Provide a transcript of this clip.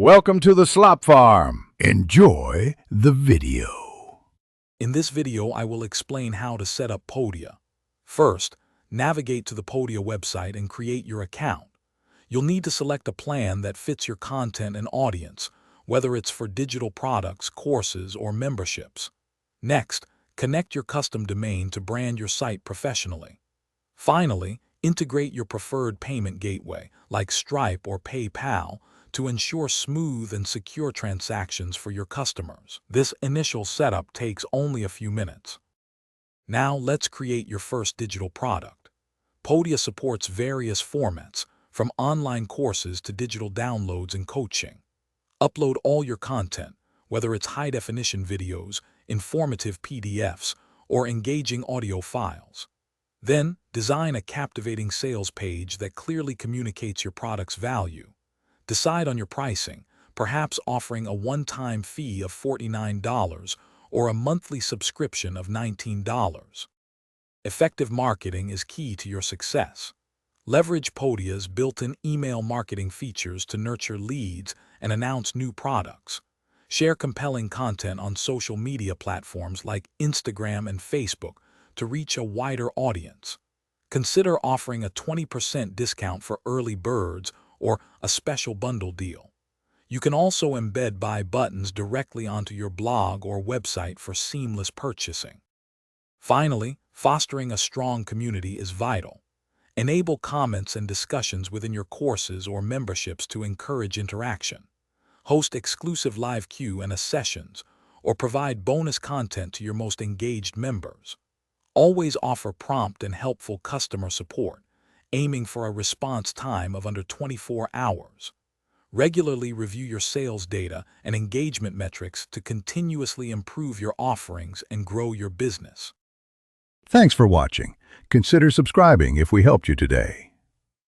Welcome to the Slop Farm. Enjoy the video. In this video, I will explain how to set up Podia. First, navigate to the Podia website and create your account. You'll need to select a plan that fits your content and audience, whether it's for digital products, courses, or memberships. Next, connect your custom domain to brand your site professionally. Finally, integrate your preferred payment gateway, like Stripe or PayPal, to ensure smooth and secure transactions for your customers. This initial setup takes only a few minutes. Now let's create your first digital product. Podia supports various formats, from online courses to digital downloads and coaching. Upload all your content, whether it's high-definition videos, informative PDFs, or engaging audio files. Then, design a captivating sales page that clearly communicates your product's value. Decide on your pricing, perhaps offering a one-time fee of $49 or a monthly subscription of $19. Effective marketing is key to your success. Leverage Podia's built-in email marketing features to nurture leads and announce new products. Share compelling content on social media platforms like Instagram and Facebook to reach a wider audience. Consider offering a 20% discount for early birds or a special bundle deal. You can also embed buy buttons directly onto your blog or website for seamless purchasing. Finally, fostering a strong community is vital. Enable comments and discussions within your courses or memberships to encourage interaction. Host exclusive live Q&A sessions, or provide bonus content to your most engaged members. Always offer prompt and helpful customer support, aiming for a response time of under 24 hours. Regularly review your sales data and engagement metrics to continuously improve your offerings and grow your business. Thanks for watching. Consider subscribing if we helped you today.